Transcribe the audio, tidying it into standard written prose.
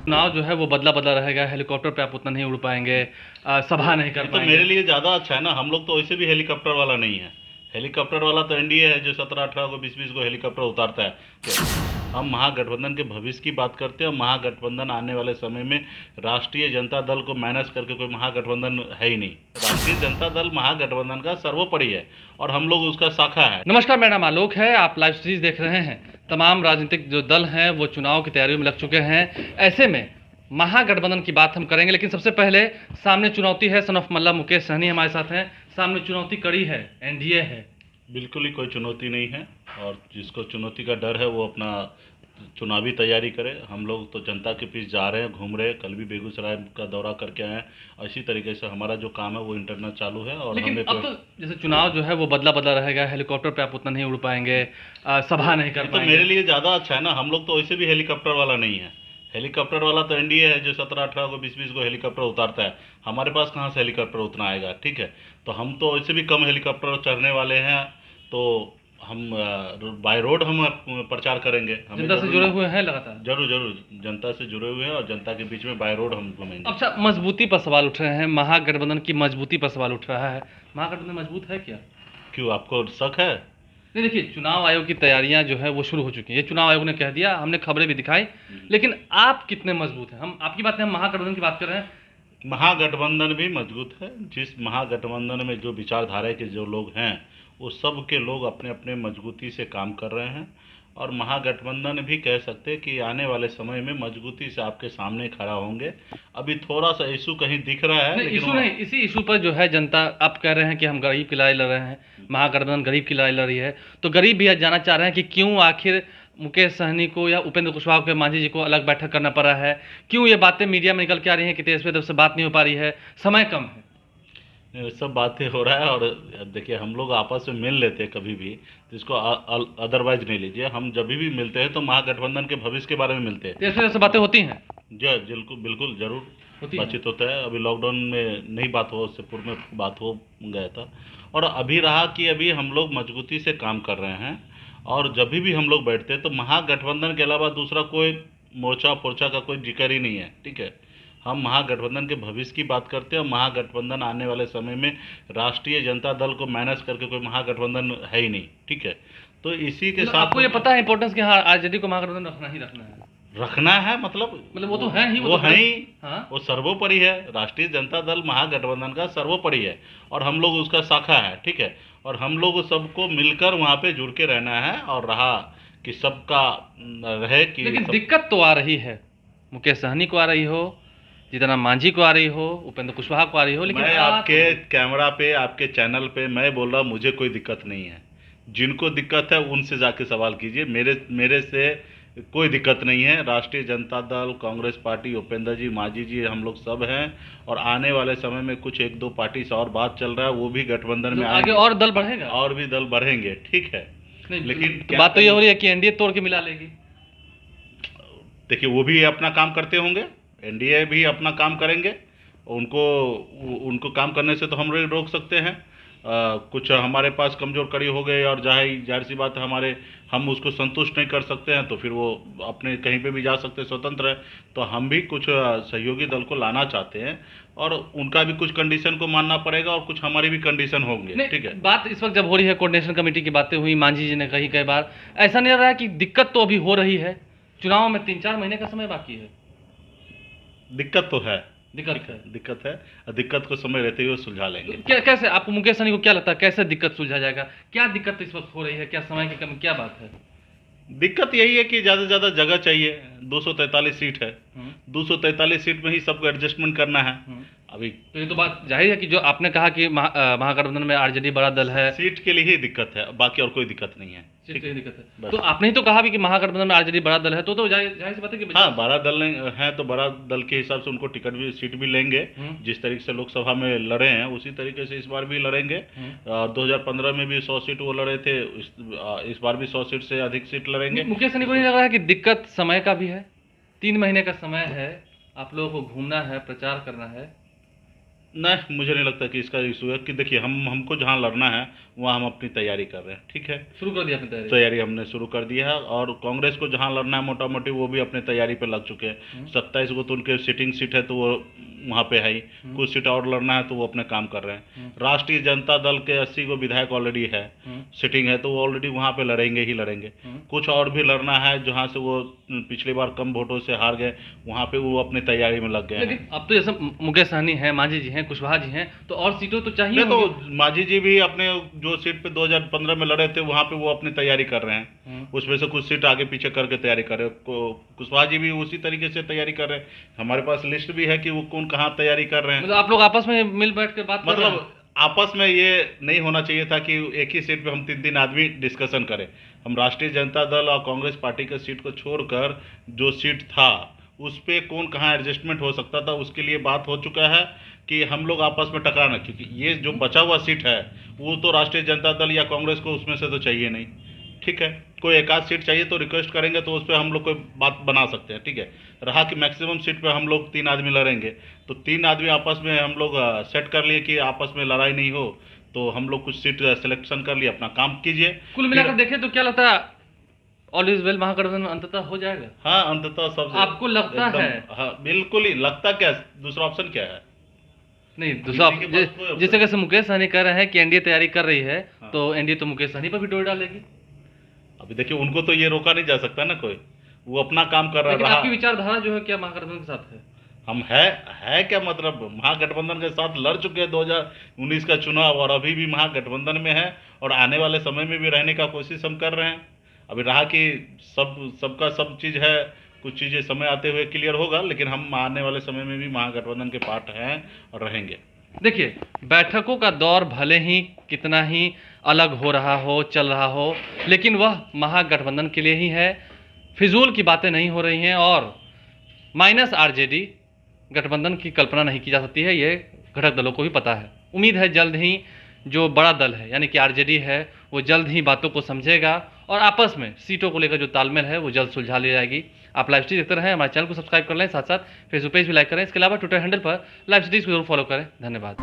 चुनाव जो है वो बदला बदला रहेगा। हेलीकॉप्टर पे आप उतना नहीं उड़ पाएंगे, सभा नहीं कर ये तो पाएंगे। मेरे लिए ज़्यादा अच्छा है ना। हम लोग तो वैसे भी हेलीकॉप्टर वाला नहीं है। हेलीकॉप्टर वाला तो एनडीए है जो 17-18 को 20-20 को हेलीकॉप्टर उतारता है। तो हम महागठबंधन के भविष्य की बात करते हैं। महागठबंधन आने वाले समय में राष्ट्रीय जनता दल को मैनेज करके कोई महागठबंधन है ही नहीं। राष्ट्रीय जनता दल महागठबंधन का सर्वोपरि है और हम लोग उसका शाखा है। नमस्कार, मेरा नाम आलोक है। आप लाइव सीरीज देख रहे हैं। तमाम राजनीतिक जो दल हैं वो चुनाव की तैयारियों में लग चुके हैं। ऐसे में महागठबंधन की बात हम करेंगे, लेकिन सबसे पहले सामने चुनौती है। सन ऑफ मल्ला मुकेश सहनी हमारे साथ हैं। सामने चुनौती कड़ी है, एनडीए है। बिल्कुल ही कोई चुनौती नहीं है और जिसको चुनौती का डर है वो अपना चुनावी तैयारी करे। हम लोग तो जनता के बीच जा रहे हैं, घूम रहे हैं। कल भी बेगूसराय का दौरा करके आए हैं। इसी तरीके से हमारा जो काम है वो इंटरनल चालू है और लेकिन हमें अब तो जैसे चुनाव जो है वो बदला बदला रहेगा। हेलीकॉप्टर पे आप उतना नहीं उड़ पाएंगे, सभा नहीं कर ये तो पाएंगे। मेरे लिए ज़्यादा अच्छा है ना। हम लोग तो वैसे भी हेलीकॉप्टर वाला नहीं है। हेलीकॉप्टर वाला तो एनडीए है जो 17-18 को 20-20 को हेलीकॉप्टर उतारता है। हमारे पास कहाँ से हेलीकॉप्टर उतना आएगा, ठीक है। तो हम तो वैसे भी कम हेलीकॉप्टर चढ़ने वाले हैं। तो हम बाय रोड हम प्रचार करेंगे। हमें जनता से जरूर जुड़े हुए हैं लगातार। जरूर जरूर जनता से जुड़े हुए हैं और जनता के बीच में बाय रोड हम घूमेंगे। अच्छा, मजबूती पर सवाल उठ रहे हैं। महागठबंधन की मजबूती पर सवाल उठ रहा है। महागठबंधन मजबूत है क्या? क्यों, आपको शक है? नहीं, देखिए, चुनाव आयोग की तैयारियां जो है वो शुरू हो चुकी है। ये चुनाव आयोग ने कह दिया, हमने खबरें भी दिखाई। लेकिन आप कितने मजबूत हैं? हम आपकी बात है, हम महागठबंधन की बात कर रहे हैं। महागठबंधन भी मजबूत है। जिस महागठबंधन में जो विचारधारा के जो लोग हैं वो सब के लोग अपने अपने मजबूती से काम कर रहे हैं। और महागठबंधन भी कह सकते हैं कि आने वाले समय में मजबूती से आपके सामने खड़ा होंगे। अभी थोड़ा सा इशू कहीं दिख रहा है नहीं, लेकिन इशू वो नहीं, इसी इशू पर जो है जनता, आप कह रहे हैं कि हम गरीब की लड़ाई लड़ रहे हैं, महागठबंधन गरीब की लड़ाई लड़ रही है। तो गरीब भी आज जानना चाह रहे हैं कि क्यों आखिर मुकेश सहनी को या उपेंद्र कुशवाहा को, मांझी जी को अलग बैठक करना पड़ रहा है। क्यों ये बातें मीडिया में निकल के आ रही हैं कि तेजस्वी यादव से बात नहीं हो पा रही है, समय कम है। ये सब बातें हो रहा है। और देखिए, हम लोग आपस में मिल लेते हैं कभी भी, तो इसको अदरवाइज नहीं लीजिए। हम जब भी मिलते हैं तो महागठबंधन के भविष्य के बारे में मिलते हैं। तेजस्वी यादव से बातें होती हैं? जी बिल्कुल बिल्कुल ज़रूर होती हैं। बातचीत होता है। अभी लॉकडाउन में नहीं बात हो, उससे पूर्व में बात हो गया था। और अभी रहा कि अभी हम लोग मजबूती से काम कर रहे हैं। और जब भी हम लोग बैठते हैं तो महागठबंधन के अलावा दूसरा कोई मोर्चा फोर्चा का कोई जिक्र ही नहीं है, ठीक है। हम महागठबंधन के भविष्य की बात करते हैं और महागठबंधन आने वाले समय में राष्ट्रीय जनता दल को मैनेज करके कोई महागठबंधन है ही नहीं, ठीक है। तो इसी के मतलब साथ आपको ये पता है इंपॉर्टेंस कि हाँ, आरजेडी को महागठबंधन रखना ही रखना है। रखना है, मतलब वो तो है ही, वो तो है ही। हाँ। वो सर्वोपरि है। राष्ट्रीय जनता दल महागठबंधन का सर्वोपरि है और हम लोग उसका शाखा है, ठीक है। और हम लोग सबको मिलकर वहाँ पे जुड़ के रहना है और रहा कि सबका रहे कि लेकिन सब। दिक्कत तो आ रही है, मुकेश सहनी को आ रही हो, जीतन राम मांझी को आ रही हो, उपेंद्र कुशवाहा को आ रही हो, लेकिन मैं आप आपके कैमरा पे, आपके चैनल पे मैं बोल रहा हूँ, मुझे कोई दिक्कत नहीं है। जिनको दिक्कत है उनसे जाके सवाल कीजिए। मेरे मेरे से कोई दिक्कत नहीं है। राष्ट्रीय जनता दल, कांग्रेस पार्टी, उपेंद्र जी, मांझी जी, हम लोग सब हैं। और आने वाले समय में कुछ एक दो पार्टी से और बात चल रहा है, वो भी गठबंधन जो में आगे आएंगे और दल बढ़ेगा। और भी दल बढ़ेंगे, ठीक है। नहीं, लेकिन तो क्या बात तो ये हो करें? रही है कि एनडीए तोड़ के मिला लेगी। देखिए, वो भी अपना काम करते होंगे। एनडीए भी अपना काम करेंगे। उनको उनको काम करने से तो हम रोक सकते हैं। कुछ हमारे पास कमज़ोर कड़ी हो गए और जाहिर सी बात है, हम उसको संतुष्ट नहीं कर सकते हैं तो फिर वो अपने कहीं पे भी जा सकते हैं, स्वतंत्र है। तो हम भी कुछ सहयोगी दल को लाना चाहते हैं और उनका भी कुछ कंडीशन को मानना पड़ेगा और कुछ हमारी भी कंडीशन होंगे, नहीं, ठीक है। बात इस वक्त जब हो रही है, कोऑर्डिनेशन कमेटी की बातें हुई, मांझी जी ने कही कई बार, ऐसा नहीं लग रहा है कि दिक्कत तो अभी हो रही है? चुनाव में 3-4 महीने का समय बाकी है। दिक्कत तो है। दिक्कत है। दिक्कत है। दिक्कत को समय रहते हुए सुलझा लेंगे। क्या, कैसे आपको, मुकेश सहनी को क्या लगता है, कैसे दिक्कत सुलझा जाएगा? क्या दिक्कत इस वक्त हो रही है? क्या समय की कमी, क्या बात है? दिक्कत यही है कि ज़्यादा से ज़्यादा जगह चाहिए। 243 सीट है। 243 सीट में ही सबको एडजस्टमेंट करना है। अभी तो ये तो बात जाहिर है कि जो आपने कहा कि महागठबंधन में आरजेडी बड़ा दल है। सीट के लिए ही दिक्कत है, बाकी और कोई दिक्कत नहीं है, सीट ठीक की है। दिक्कत है, बस। तो आपने ही तो कहा भी कि महागठबंधन में आरजेडी बड़ा दल है, तो जाहिर जाहिर सी बात है कि हाँ, बड़ा दल नहीं है तो बड़ा दल के हिसाब से उनको टिकट भी, सीट भी लेंगे। जिस तरीके से लोकसभा में लड़े हैं उसी तरीके से इस बार भी लड़ेंगे। 2015 में भी 100 सीट वो लड़े थे। इस बार भी 100 सीट से अधिक सीट लड़ेंगे। मुकेश सहनी को नहीं लग रहा है कि दिक्कत समय का भी है? 3 महीने का समय है, आप लोगों को घूमना है, प्रचार करना है। नहीं, मुझे नहीं लगता कि इसका इशू है कि देखिए हमको जहाँ लड़ना है वहाँ हम अपनी तैयारी कर रहे हैं, ठीक है। शुरू कर दिया अपनी तैयारी? तैयारी हमने शुरू कर दी है और कांग्रेस को जहाँ लड़ना है मोटा मोटी वो भी अपने तैयारी पे लग चुके हैं। 27 को तो उनके सिटिंग सीट है तो वो वहाँ पे है ही, कुछ सीट और लड़ना है तो वो अपने काम कर रहे हैं। राष्ट्रीय जनता दल के 80 को विधायक ऑलरेडी है, सिटिंग है, तो वो ऑलरेडी वहाँ पे लड़ेंगे ही लड़ेंगे। कुछ और भी लड़ना है जहाँ से वो पिछली बार कम वोटों से हार गए, वहाँ पे वो अपनी तैयारी में लग गए हैं। लेकिन अब तो जैसे मुकेश सहनी है, मांझी जी हैं, कुशवाहा जी हैं, तो और सीटों तो चाहिए नहीं, तो होंगी। मांझी जी भी अपने जो सीट पे 2015 में लड़े थे वहाँ पे वो अपनी तैयारी कर रहे हैं, उसमें से कुछ सीट आगे पीछे करके तैयारी कर रहे हैं। कुशवाहा जी भी उसी तरीके से तैयारी कर रहे हैं। हमारे पास लिस्ट भी है कि वो कौन कहाँ तैयारी कर रहे हैं। मतलब आप लोग आपस में मिल बैठ कर बात कर रहे हैं? मतलब आपस में ये नहीं होना चाहिए था कि एक ही सीट पे हम 3 आदमी डिस्कशन करें। हम राष्ट्रीय जनता दल और कांग्रेस पार्टी के सीट को छोड़कर जो सीट था उस पे कौन कहाँ एडजस्टमेंट हो सकता था उसके लिए बात हो चुका है कि हम लोग आपस में टकराना, क्योंकि ये जो बचा हुआ सीट है वो तो राष्ट्रीय जनता दल या कांग्रेस को उसमें से तो चाहिए नहीं, ठीक है। कोई एक आध सीट चाहिए तो रिक्वेस्ट करेंगे तो उस पर हम लोग कोई बात बना सकते हैं, ठीक है। रहा कि मैक्सिमम सीट पे हम लोग 3 आदमी लड़ेंगे तो 3 आदमी आपस में हम लोग सेट कर लिए कि आपस में लड़ाई नहीं हो, तो हम लोग कुछ सीट सिलेक्शन कर लिए, अपना काम कीजिए। कुल मिलाकर देखें तो क्या लगता है, ऑल इज वेल महागठबंधन अंततः हो जाएगा? हाँ, अंततः सब आपको लगता है? हाँ बिल्कुल ही लगता, क्या दूसरा ऑप्शन क्या है। नहीं, दूसरा किसी के पास कोई option जिस तरह से मुकेश सहनी कह रहे हैं कि एनडीए तैयारी कर रही है, हाँ। तो एनडीए तो मुकेश सहनी पर भी डोर डालेगी। अभी देखिए उनको तो ये रोका नहीं जा सकता ना कोई, वो अपना काम कर लेकिन रहा। आपकी विचारधारा जो है क्या महागठबंधन के साथ है? हम है क्या, मतलब महागठबंधन के साथ लड़ चुके हैं 2019 का चुनाव और अभी भी महागठबंधन में है और आने वाले समय में भी रहने का कोशिश हम कर रहे हैं। अभी रहा कि सबका सब चीज़ है, कुछ चीज़ें समय आते हुए क्लियर होगा, लेकिन हम आने वाले समय में भी महागठबंधन के पार्ट हैं और रहेंगे। देखिए, बैठकों का दौर भले ही कितना ही अलग हो रहा हो, चल रहा हो, लेकिन वह महागठबंधन के लिए ही है। फिजूल की बातें नहीं हो रही हैं और माइनस आरजेडी गठबंधन की कल्पना नहीं की जा सकती है, ये घटक दलों को भी पता है। उम्मीद है जल्द ही जो बड़ा दल है यानी कि आरजेडी है वो जल्द ही बातों को समझेगा और आपस में सीटों को लेकर जो तालमेल है वो जल्द सुलझा ली जाएगी। आप लाइव स्ट्रीम देखते रहें, हमारे चैनल को सब्सक्राइब कर लें, साथ साथ फेसबुक पेज भी लाइक करें। इसके अलावा ट्विटर हैंडल पर लाइव स्ट्रीम को जरूर फॉलो करें। धन्यवाद।